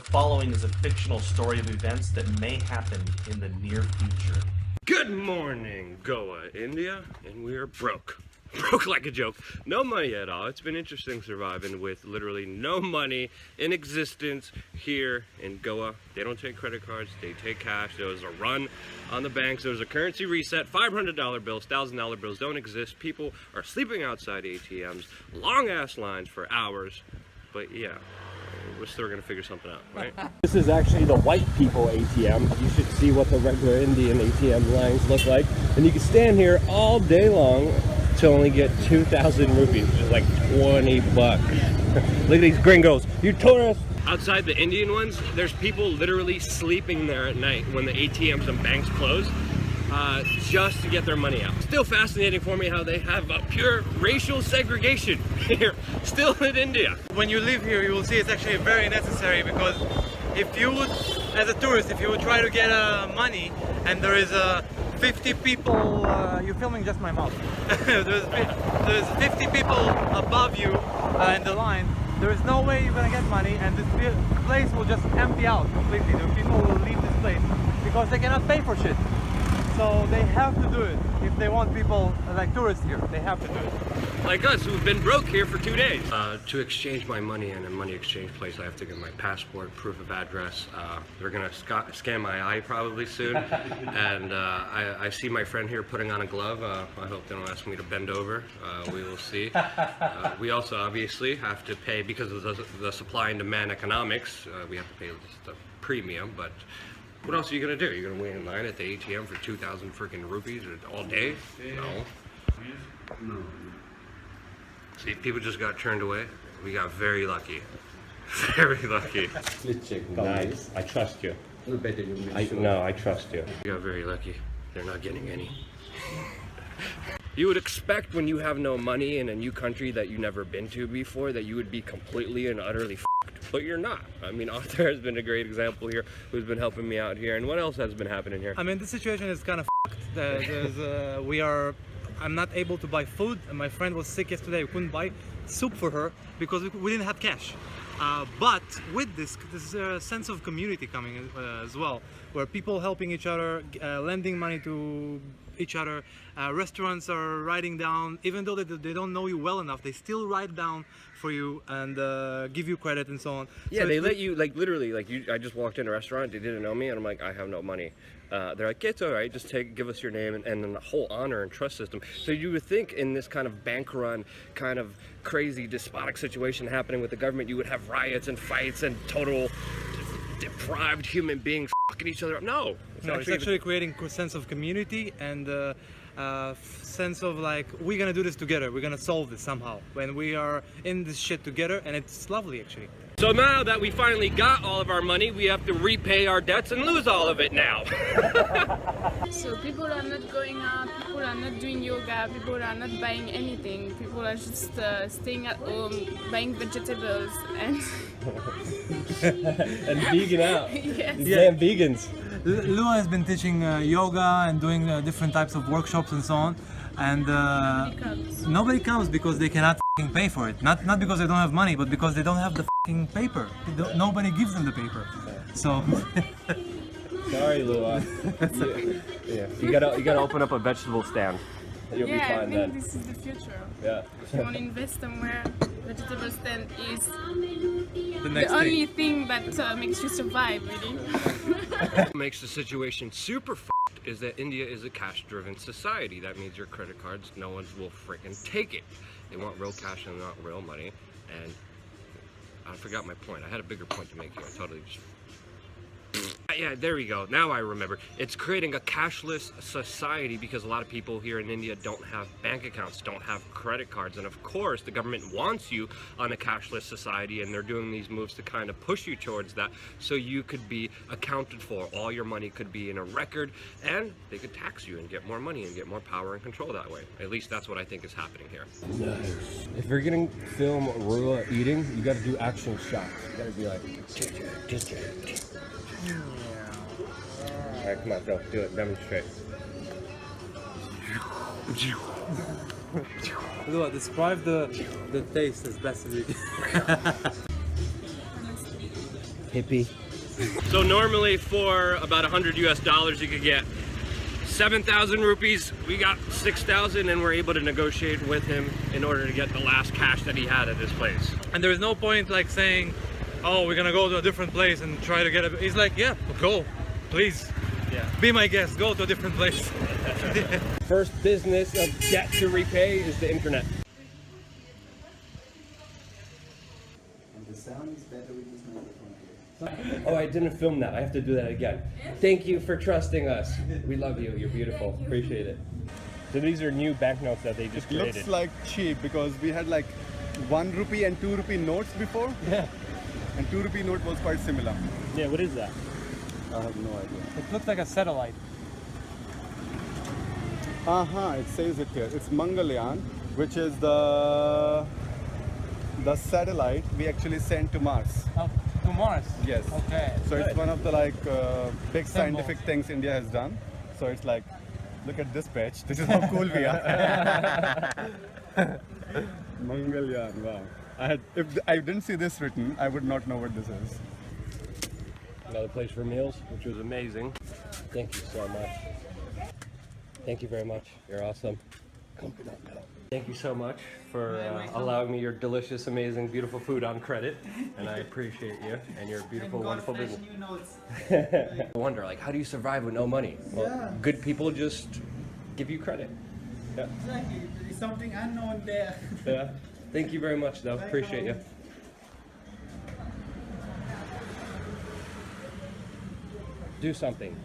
following is a fictional story of events that may happen in the near future. Good morning, Goa, India, and we are broke. Broke like a joke. No money at all. It's been interesting surviving with literally no money in existence here in Goa. They don't take credit cards, they take cash. There was a run on the banks. There was a currency reset. $500 bills, $1,000 bills don't exist. People are sleeping outside ATMs. Long ass lines for hours. But yeah, we're still gonna figure something out, right? This is actually the white people ATM. You should see what the regular Indian ATM lines look like. And you can stand here all day long to only get 2,000 rupees, which is like 20 bucks. Look at these gringos. You tourists. Outside the Indian ones, there's people literally sleeping there at night when the ATMs and banks close, just to get their money out. Still fascinating for me how they have a pure racial segregation here, still in India. When you live here, you will see it's actually very necessary, because if you would, as a tourist, if you would try to get money and there is 50 people, you're filming just my mouth. there's 50 people above you in the line. There is no way you're gonna get money, and this place will just empty out completely. The people will leave this place because they cannot pay for shit. So they have to do it. If they want people like tourists here, they have to do it. Like us, who've been broke here for 2 days. To exchange my money in a money exchange place, I have to get my passport, proof of address. They're gonna scan my eye probably soon. And I see my friend here putting on a glove. I hope they don't ask me to bend over. We will see. We also obviously have to pay, because of the supply and demand economics, we have to pay the premium, but what else are you gonna do? You're gonna wait in line at the ATM for 2,000 freaking rupees all day? No. See, people just got turned away. We got very lucky. Very lucky. Nice. I trust you. No, I trust you. We got very lucky. They're not getting any. You would expect when you have no money in a new country that you've never been to before that you would be completely and utterly f***ed, but you're not. I mean, Arthur has been a great example here, who's been helping me out here. And what else has been happening here? I mean, the situation is kind of f***ed. I'm not able to buy food, and my friend was sick yesterday. We couldn't buy soup for her because we didn't have cash. But with this sense of community coming as well, where people helping each other, lending money to each other. Restaurants are writing down, even though they don't know you well enough, they still write down for you and give you credit and so on. Yeah, so they let you, like, literally, like, I just walked in a restaurant, they didn't know me, and I'm like, I have no money. They're like, it's all right, just give us your name, and then the whole honor and trust system. So you would think in this kind of bank run, kind of crazy despotic situation happening with the government, you would have riots and fights and total deprived human beings fucking each other up. No, it's actually creating a sense of community and sense of like, we're gonna do this together, we're gonna solve this somehow when we are in this shit together, and it's lovely actually. So now that we finally got all of our money, we have to repay our debts and lose all of it now. So people are not going out, people are not doing yoga, people are not buying anything, people are just staying at home, buying vegetables and... and vegan out. Yes. Yeah, vegans. Lua has been teaching yoga and doing different types of workshops and so on, and nobody comes because they cannot f***ing pay for it. Not because they don't have money, but because they don't have the f***ing paper. Nobody gives them the paper. So sorry, Lua. Yeah, you gotta open up a vegetable stand. You'll be fine then. I think this is the future. Yeah. If you want to invest somewhere, vegetable stand is the only thing that makes you survive, really. What makes the situation super f***ed is that India is a cash-driven society. That means your credit cards, no one will freaking take it. They want real cash and not real money. And I forgot my point. I had a bigger point to make here. I totally just... Yeah, there we go. Now I remember. It's creating a cashless society because a lot of people here in India don't have bank accounts, don't have credit cards, and of course the government wants you on a cashless society, and they're doing these moves to kind of push you towards that so you could be accounted for. All your money could be in a record, and they could tax you and get more money and get more power and control that way. At least that's what I think is happening here. Nice. If you're gonna film Rua eating, you gotta do action shots. You gotta be like... Alright, come on, go. Do it. Demonstrate. Lua, describe the taste as best as you can. hippie. So normally for about $100 US you could get 7,000 rupees. We got 6,000 and we're able to negotiate with him in order to get the last cash that he had at this place. And there's no point like saying, oh, we're gonna go to a different place and try to get a... He's like, yeah, go, please. Yeah. Be my guest, go to a different place. First business of debt to repay is the internet. And the sound is better with this microphone here. Oh, I didn't film that. I have to do that again. Thank you for trusting us. We love you. You're beautiful. Appreciate it. So these are new banknotes that they just created. Looks like cheap because we had like 1 rupee and 2 rupee notes before. Yeah. And 2 rupee note was quite similar. Yeah, what is that? I have no idea. It looks like a satellite. It says it here. It's Mangalyaan, which is the satellite we actually sent to Mars. Oh, to Mars? Yes. Okay. So it's one of the like big Symbols. scientific things India has done. So it's like, look at this patch. This is how cool we are. Mangalyaan. Wow. If I didn't see this written, I would not know what this is. Another place for meals, which was amazing. Thank you so much. Thank you very much. You're awesome. Thank you so much for allowing me your delicious, amazing, beautiful food on credit. And I appreciate you and your beautiful, wonderful business. I wonder, like, how do you survive with no money? Well, good people just give you credit. Yeah. Exactly. There is something unknown there. Yeah. Thank you very much, though. Appreciate you. Do something.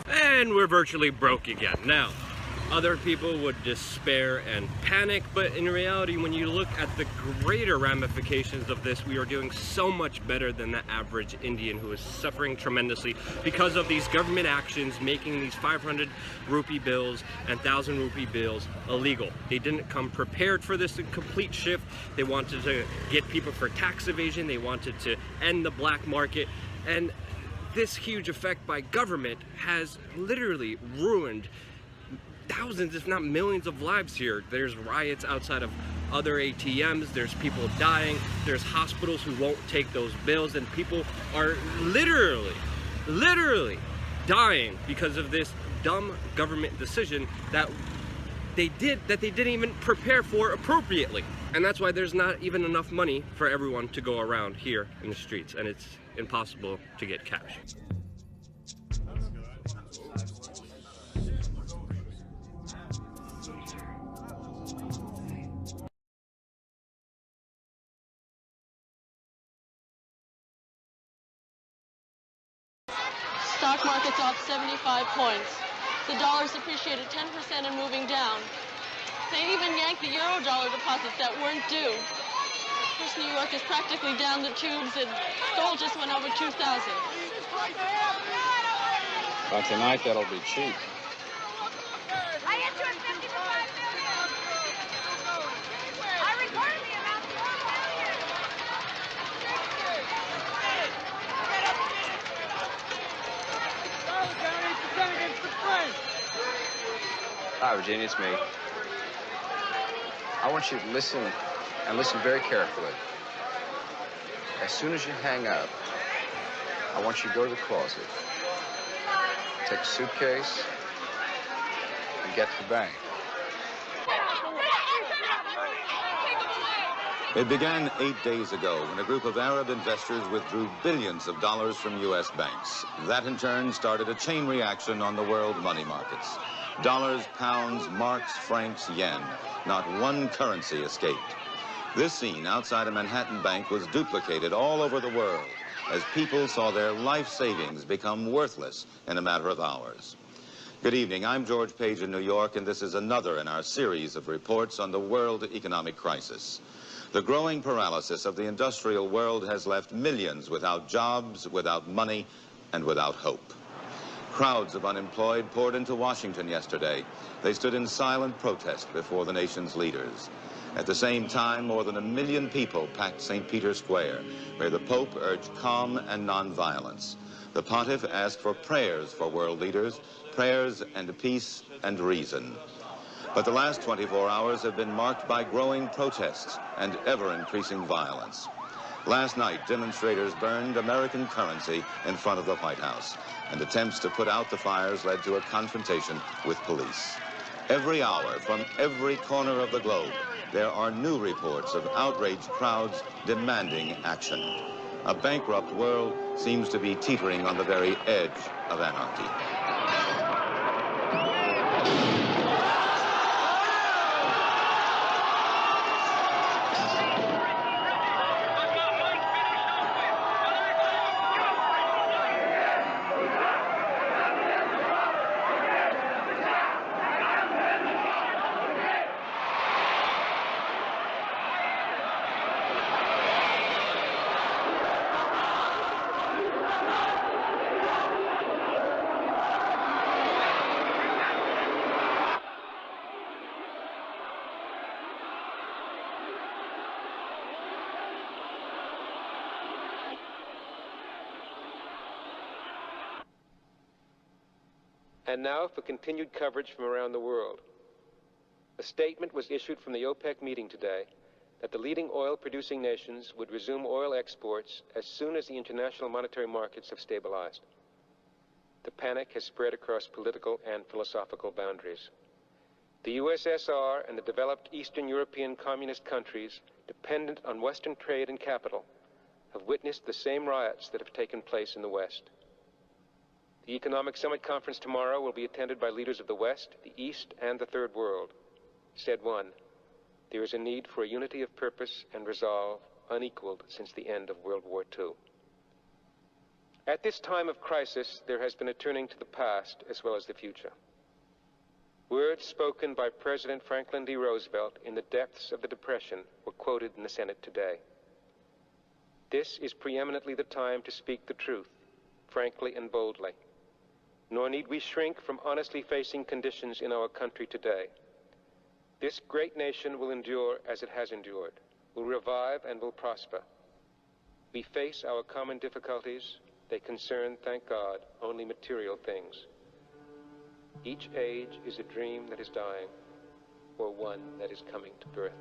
And we're virtually broke again. Now, other people would despair and panic, but in reality, when you look at the greater ramifications of this, we are doing so much better than the average Indian who is suffering tremendously because of these government actions making these 500 rupee bills and 1,000 rupee bills illegal. They didn't come prepared for this complete shift. They wanted to get people for tax evasion. They wanted to end the black market. And this huge effect by government has literally ruined thousands, if not millions of lives here. There's riots outside of other ATMs, there's people dying, there's hospitals who won't take those bills, and people are literally dying because of this dumb government decision that they didn't even prepare for appropriately. And that's why there's not even enough money for everyone to go around here in the streets, and it's impossible to get cash. Stock market's off 75 points. The dollar's appreciated 10% and moving down. They even yanked the euro dollar deposits that weren't due. First New York is practically down the tubes, and gold just went over 2,000. But tonight that'll be cheap. I hit you at 50 for 5 million. I recorded the amount for 4 million. Hi, Virginia, it's me. I want you to listen, and listen very carefully. As soon as you hang up, I want you to go to the closet, take a suitcase, and get to the bank. It began 8 days ago when a group of Arab investors withdrew billions of dollars from U.S. banks. That, in turn, started a chain reaction on the world money markets. Dollars, pounds, marks, francs, yen. Not one currency escaped. This scene outside a Manhattan bank was duplicated all over the world as people saw their life savings become worthless in a matter of hours. Good evening. I'm George Page in New York, and this is another in our series of reports on the world economic crisis. The growing paralysis of the industrial world has left millions without jobs, without money, and without hope. Crowds of unemployed poured into Washington yesterday. They stood in silent protest before the nation's leaders. At the same time, more than 1 million people packed St. Peter's Square, where the Pope urged calm and nonviolence. The Pontiff asked for prayers for world leaders, prayers and peace and reason. But the last 24 hours have been marked by growing protests and ever-increasing violence. Last night, demonstrators burned American currency in front of the White House, and attempts to put out the fires led to a confrontation with police. Every hour, from every corner of the globe, there are new reports of outraged crowds demanding action. A bankrupt world seems to be teetering on the very edge of anarchy. And now for continued coverage from around the world. A statement was issued from the OPEC meeting today that the leading oil-producing nations would resume oil exports as soon as the international monetary markets have stabilized. The panic has spread across political and philosophical boundaries. The USSR and the developed Eastern European communist countries, dependent on Western trade and capital, have witnessed the same riots that have taken place in the West. The Economic Summit Conference tomorrow will be attended by leaders of the West, the East, and the Third World. Said one, there is a need for a unity of purpose and resolve unequaled since the end of World War II. At this time of crisis, there has been a turning to the past as well as the future. Words spoken by President Franklin D. Roosevelt in the depths of the Depression were quoted in the Senate today. This is preeminently the time to speak the truth, frankly and boldly. Nor need we shrink from honestly facing conditions in our country today. This great nation will endure as it has endured, will revive and will prosper. We face our common difficulties. They concern, thank God, only material things. Each age is a dream that is dying, or one that is coming to birth.